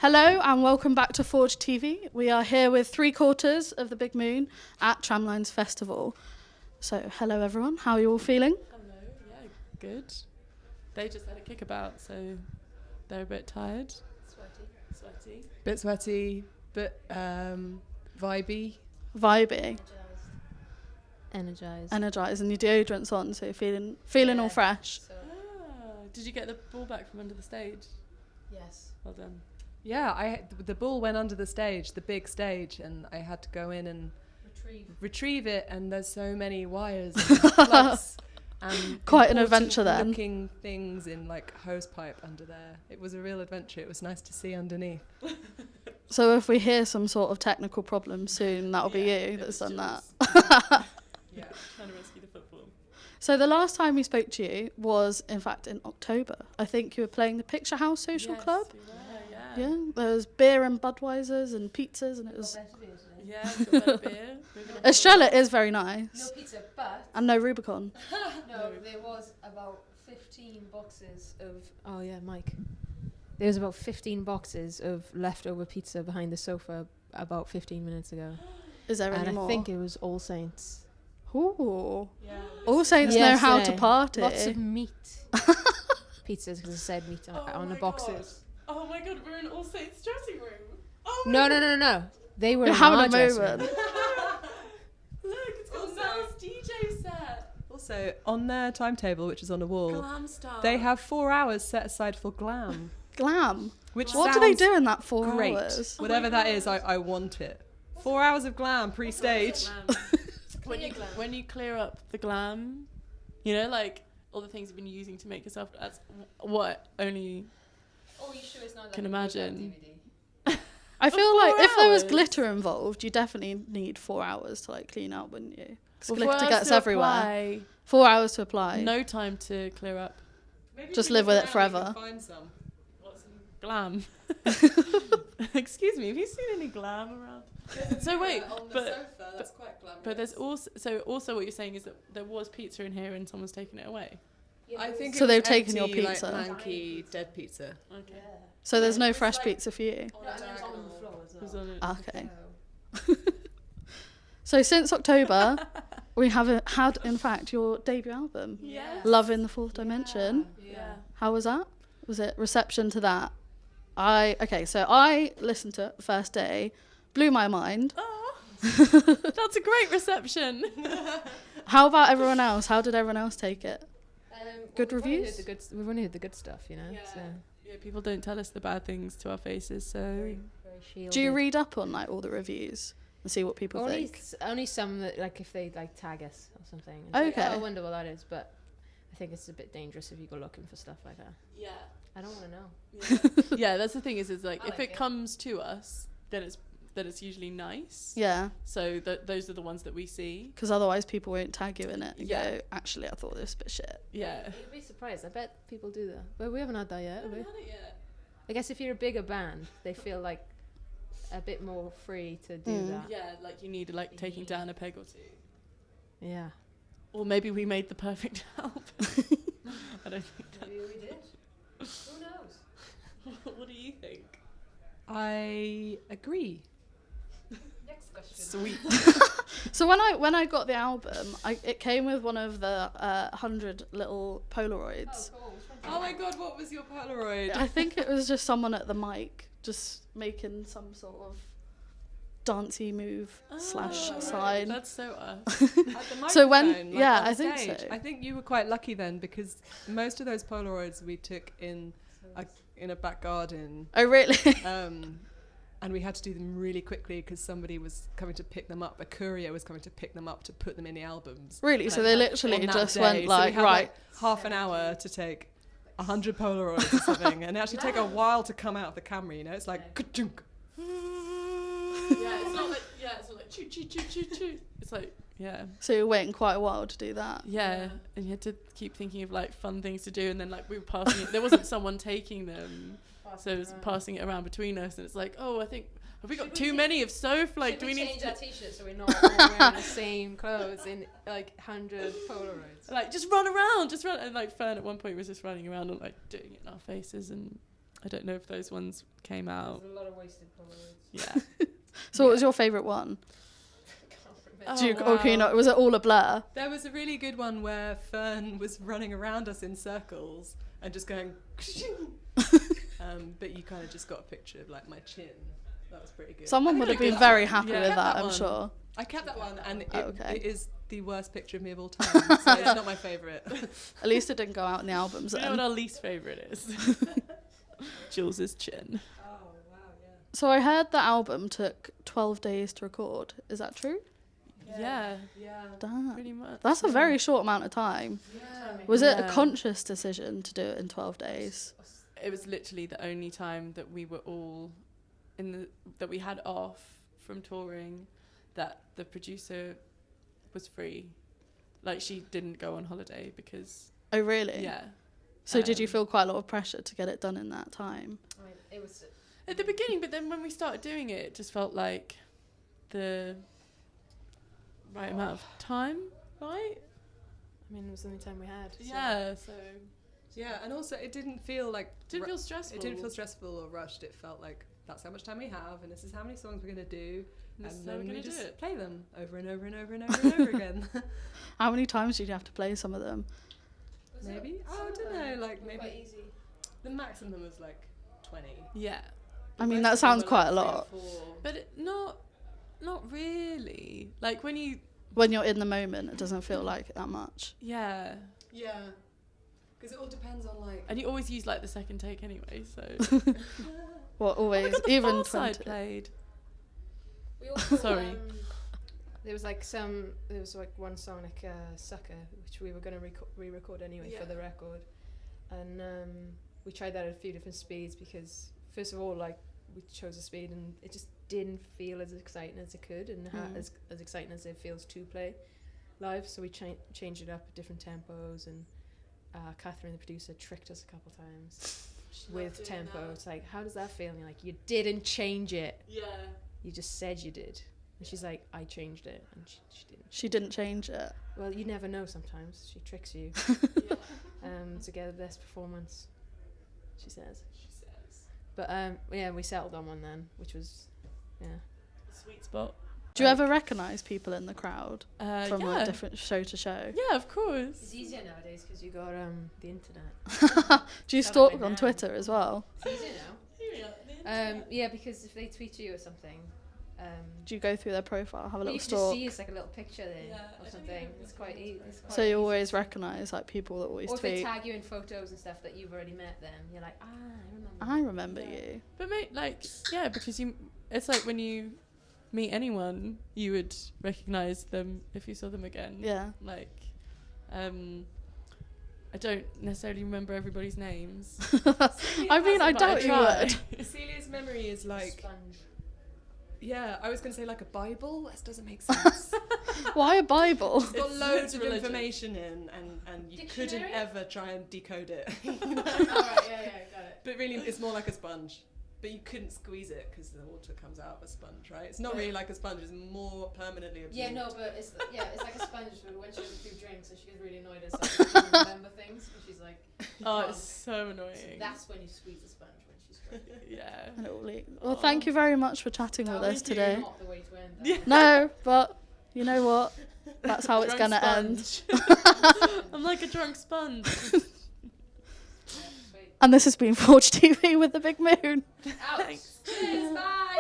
Hello and welcome back to Forge TV. We are here with 3/4 of the Big Moon at Tramlines Festival. So, hello everyone, how are you all feeling? Hello, yeah, good. They just had a kickabout, so they're a bit tired. Sweaty. Bit sweaty, bit vibey. Vibey. Energized. Energized, and your deodorant's on, so you're feeling all fresh. So, Did you get the ball back from under the stage? yes. Well done. Yeah, the ball went under the stage, the big stage, and I had to go in and retrieve it. And there's so many wires and plugs and Quite an adventure then. looking things in like hose pipe under there. It was a real adventure. It was nice to see underneath. So if we hear some sort of technical problem soon, that'll be you that's done that. Yeah, trying to rescue the football. So the last time we spoke to you was, in fact, in October. I think you were playing the Picture House Social Club. Yeah, there was beer and Budweisers and pizzas, and it was... Yeah, got better beer. Estrella is very nice. No pizza, but And no Rubicon. no, there was about 15 boxes of. Oh yeah, Mike. There was about 15 boxes of leftover pizza behind the sofa about 15 minutes ago, Is there and any more? I think it was All Saints. Ooh. Yeah. All Saints know how to Yesterday. party. Lots of meat. Pizzas, because it said meat on the boxes. Oh my god, we're in All Saints dressing room. Oh No. They were You're in having our a dressing moment. room. Look, it's got Mel's DJ set. Also, on their timetable, which is on a wall, Glam star. they have 4 hours set aside for glam. Glam. Which What do they sounds do in that 4 great. hours? Whatever that is, I want it. 4 hours of glam pre-stage. when you clear up the glam, you know, like all the things you've been using to make yourself, that's what only can imagine. I For feel like 4 if there was hours? glitter involved, you definitely need 4 hours to like clean up, wouldn't you? 'Cause Well, glitter for us gets to everywhere. apply, 4 hours to apply. no time to clear up. Just live with it forever. What's glam? Excuse me, have you seen any glam around? So wait, but there's also what you're saying is that there was pizza in here and someone's taken it away. I think So it was they've taken your empty, pizza. like manky dead pizza. Okay. So there's no fresh pizza for you. It was on it. Okay. So since October, we have had, in fact, your debut album, Yes. Love in the Fourth Dimension. Yeah. How was that? Was it reception to that? So I listened to it the first day, blew my mind. Oh, that's a great reception. How about everyone else? How did everyone else take it? Good reviews? We've only heard the good stuff, you know. Yeah. So Yeah, people don't tell us the bad things to our faces, so very shielded. Do you read up on like all the reviews and see what people Only think? only some that, like, if they like tag us or something. It's like, Okay. oh, I wonder what that is, but I think it's a bit dangerous if you go looking for stuff like that. yeah. I don't want to know. Yeah, that's the thing is like I if like it it. comes to us, then it's usually nice. Yeah, So those are the ones that we see. because otherwise people won't tag you in it and Yeah. go, actually, I thought this was a bit shit. Yeah. You'd be surprised. I bet people do that, but we haven't had that yet. Have we? Had it yet. I guess if you're a bigger band, they feel like a bit more free to do that. Yeah, like you need like taking down a peg or two. Yeah. Or maybe we made the perfect album. I don't think that. Maybe we did. Who knows? What do you think? I agree. Next question. Sweet. So when I got the album, it came with one of the 100 little Polaroids. cool. Oh my god, what was your Polaroid? I think it was just someone at the mic just making some sort of dancey move / sign. That's so us. At the So when- microphone, yeah, on I think stage. so. I think you were quite lucky then because most of those Polaroids we took in a back garden, Oh, really? and we had to do them really quickly because somebody was coming to pick them up. A courier was coming to pick them up to put them in the albums. Really? So they literally on that just day. went So like, we had right. half an hour to take 100 Polaroids or something, and it actually take a while to come out of the camera. You know, it's like ka-chunk. It's not like choo choo choo choo choo. It's like So you're waiting quite a while to do that. yeah, and you had to keep thinking of like fun things to do, and then like we were passing it. There wasn't someone taking them, so it was passing it around between us, and it's like, oh, I think have we got too many of soap? Like, do we need change to our t-shirts so we're not all wearing the same clothes in like 100 Polaroids? like just run around, just run? And like Fern at one point was just running around and like doing it in our faces, and I don't know if those ones came out. There's a lot of wasted Polaroids. Yeah. So what was your favourite one? Oh, Do you, or can you not, was it all a blur? There was a really good one where Fern was running around us in circles and just going, but you kind of just got a picture of like my chin. That was pretty good. Someone would have been very happy Yeah. with Kept that, that I'm one. sure. I kept that one, and Okay. it is the worst picture of me of all time, so it's not my favourite. At least it didn't go out in the albums You know what then. our least favourite is? Jules's chin. Oh, wow, yeah. So I heard the album took 12 days to record. Is that true? Yeah, Yeah. Damn. pretty much. That's a very short amount of time. Yeah. Was it a Yeah. conscious decision to do it in 12 days? It was literally the only time that we were all that we had off from touring, that the producer was free. Like, she didn't go on holiday because, Oh, really? yeah. So did you Um, feel quite a lot of pressure to get it done in that time? I mean, it was. At the beginning, but then when we started doing it, it just felt like the right amount of time, right? I mean, it was the only time we had. So. Yeah, so Yeah, and also it didn't feel like didn't feel stressful. it didn't feel stressful or rushed. It felt like that's how much time we have, and this is how many songs we're gonna do, And this is and how we're then we gonna do just it. play them over and over and over and over and over again. How many times did you have to play some of them? Maybe I don't know, like Quite maybe easy. the maximum was like 20. Yeah, I mean, Most that of them sounds were, quite a like, 3 or lot. 4. but not really. Like when you, When you're in the moment, it doesn't feel like that much. yeah, Yeah, because it all depends on like. and you always use like the second take anyway. So Well, oh my always, God, the even Far Side 20. played. We also, Sorry. There was like one song like Sucker, which we were going to re-record anyway for the record, and we tried that at a few different speeds because first of all, like, we chose a speed and it just didn't feel as exciting as it could, and as exciting as it feels to play live. So we changed it up at different tempos, and Catherine, the producer, tricked us a couple times with tempo. It's like, how does that feel? And you're like, you didn't change it. Yeah. You just said you did. And she's like, I changed it. And she didn't. She didn't change it. Well, you never know sometimes. She tricks you. To get the best performance, she says. But yeah, we settled on one then, which was, Sweet spot. Do you ever recognise people in the crowd from yeah. like different show to show? Yeah, of course. It's easier nowadays because you got the internet. Do you Stuff stalk like on that. Twitter as well? It's easier now. Yeah, because if they tweet you or something, Do you go through their profile, have a well, little you can just stalk? see it's like a little picture there Yeah, I or don't something. even It's quite easy. So you always recognise like people that always Or if they tweet. tag you in photos and stuff that you've already met them, you're like, I remember. I remember you. But like, yeah, because it's like when you meet anyone, you would recognise them if you saw them again. Yeah. Like, I don't necessarily remember everybody's names. I mean, I But doubt you try. would. Celia's memory is like, Sponge. yeah, I was going to say like a Bible. That doesn't make sense. Why a Bible? It's got It's- loads it's of religion. information in, and you couldn't Dictionary? ever try and decode it. Alright, got it. But really, it's more like a sponge. But you couldn't squeeze it because the water comes out of a sponge, right? It's not really like a sponge. It's more permanently absorbed. Yeah, no, but it's like a sponge. But when she has a few drinks, and she gets really annoyed at something, she doesn't remember things, and she's like, Oh, drunk. it's so So annoying. that's when you squeeze the sponge when she's drunk. Yeah. And it will leak. Well, thank you very much for chatting with us today. Not the way to end. Yeah. No, but you know what? That's how it's Drunk gonna end. sponge. I'm like a drunk sponge. And this has been Forge TV with the Big Moon. Out. Thanks. Cheers, bye.